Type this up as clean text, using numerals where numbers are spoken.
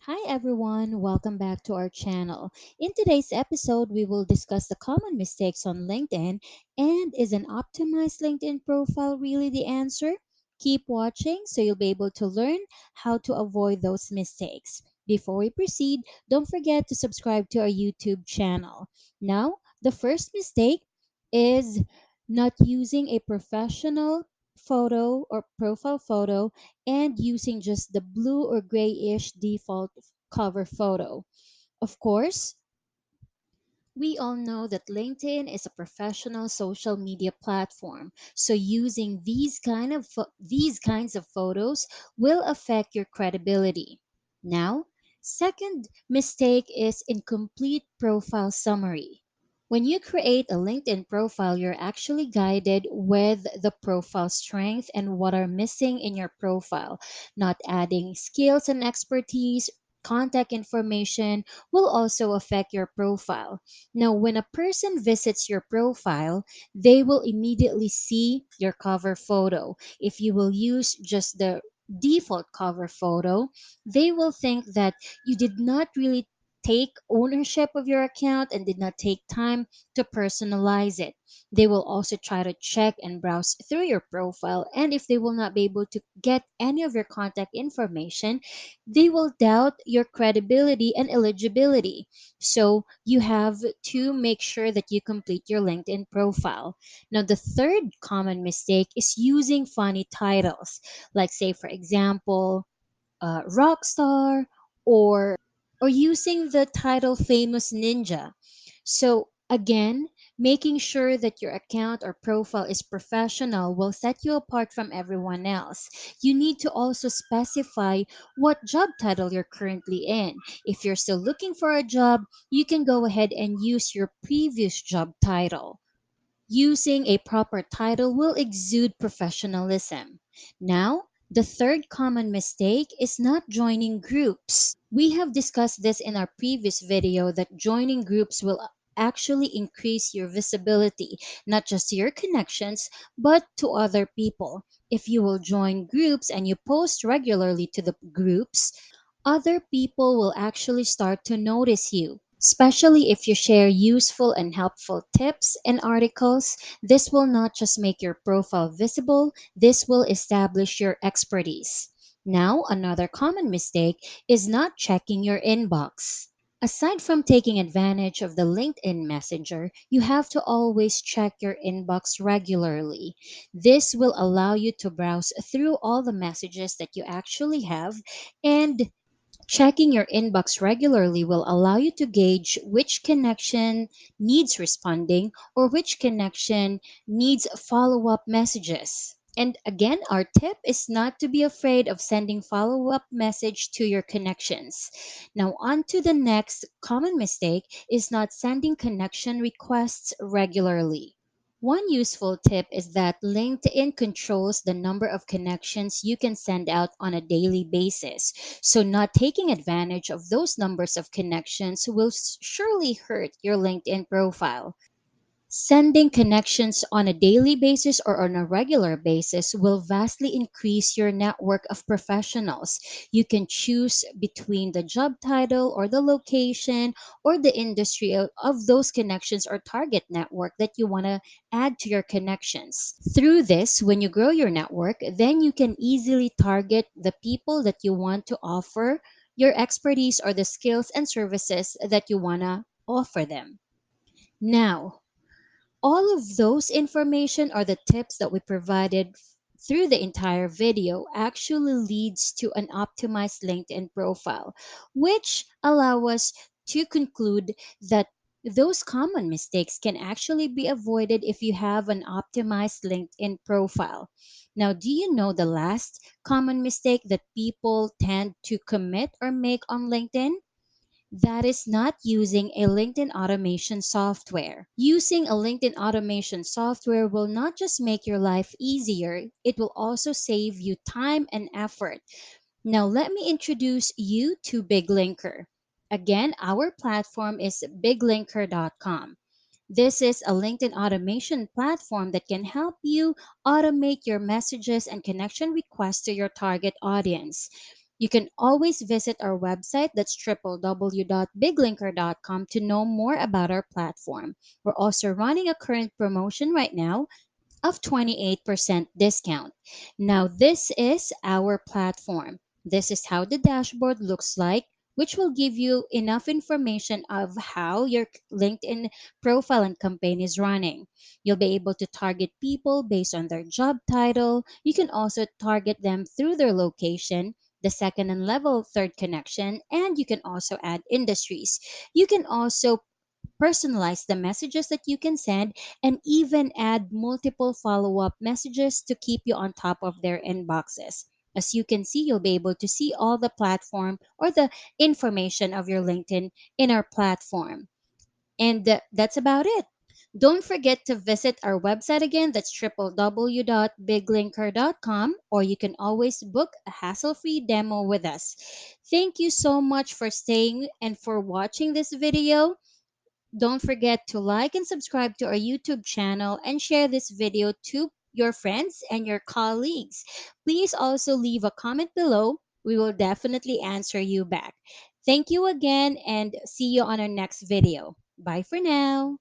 Hi everyone, welcome back to our channel. In today's episode, we will discuss the common mistakes on LinkedIn and is an optimized LinkedIn profile really the answer? Keep watching so you'll be able to learn how to avoid those mistakes. Before we proceed, don't forget to subscribe to our YouTube channel. Now, the first mistake is not using a professional photo or profile photo and using just the blue or grayish default cover photo. Of course, we all know that LinkedIn is a professional social media platform, so using these kinds of photos will affect your credibility. Now, second mistake is incomplete profile summary. When you create a LinkedIn profile, you're actually guided with the profile strength and what are missing in your profile, not adding skills and expertise. Contact information will also affect your profile. Now, when a person visits your profile, they will immediately see your cover photo. If you will use just the default cover photo, they will think that you did not really take ownership of your account and did not take time to personalize it. They will also try to check and browse through your profile, and if they will not be able to get any of your contact information, they will doubt your credibility and eligibility. So you have to make sure that you complete your LinkedIn profile. Now, the third common mistake is using funny titles, like, say, for example, rock star or using the title famous ninja. So again, making sure that your account or profile is professional will set you apart from everyone else. You need to also specify what job title you're currently in. If you're still looking for a job, you can go ahead and use your previous job title. Using a proper title will exude professionalism. Now, the third common mistake is not joining groups. We have discussed this in our previous video that joining groups will actually increase your visibility, not just to your connections, but to other people. If you will join groups and you post regularly to the groups, other people will actually start to notice you. Especially if you share useful and helpful tips and articles, this will not just make your profile visible, this will establish your expertise. Now, another common mistake is not checking your inbox. Aside from taking advantage of the LinkedIn Messenger, you have to always check your inbox regularly. This will allow you to browse through all the messages that you actually have, and checking your inbox regularly will allow you to gauge which connection needs responding or which connection needs follow up messages. And again, our tip is not to be afraid of sending follow up message to your connections. Now, on to the next common mistake is not sending connection requests regularly. One useful tip is that LinkedIn controls the number of connections you can send out on a daily basis. So, not taking advantage of those numbers of connections will surely hurt your LinkedIn profile. Sending connections on a daily basis or on a regular basis will vastly increase your network of professionals. You can choose between the job title or the location or the industry of those connections or target network that you want to add to your connections. Through this, when you grow your network, then you can easily target the people that you want to offer your expertise or the skills and services that you want to offer them. Now, all of those information or the tips that we provided through the entire video actually leads to an optimized LinkedIn profile, which allow us to conclude that those common mistakes can actually be avoided if you have an optimized LinkedIn profile. Now, do you know the last common mistake that people tend to commit or make on LinkedIn? That is not using a LinkedIn automation software. Using a LinkedIn automation software will not just make your life easier, it will also save you time and effort. Now, let me introduce you to BigLinker. Again, our platform is biglinker.com. This is a LinkedIn automation platform that can help you automate your messages and connection requests to your target audience. You can always visit our website, that's www.biglinker.com, to know more about our platform. We're also running a current promotion right now of 28% discount. Now, this is our platform. This is how the dashboard looks like, which will give you enough information of how your LinkedIn profile and campaign is running. You'll be able to target people based on their job title. You can also target them through their location, the second and level third connection, and you can also add industries. You can also personalize the messages that you can send, and even add multiple follow up messages to keep you on top of their inboxes. As you can see, you'll be able to see all the platform or the information of your LinkedIn in our platform. And that's about it. Don't forget to visit our website again. That's www.biglinker.com, or you can always book a hassle free demo with us. Thank you so much for staying and for watching this video. Don't forget to like and subscribe to our YouTube channel and share this video to your friends and your colleagues. Please also leave a comment below. We will definitely answer you back. Thank you again and see you on our next video. Bye for now.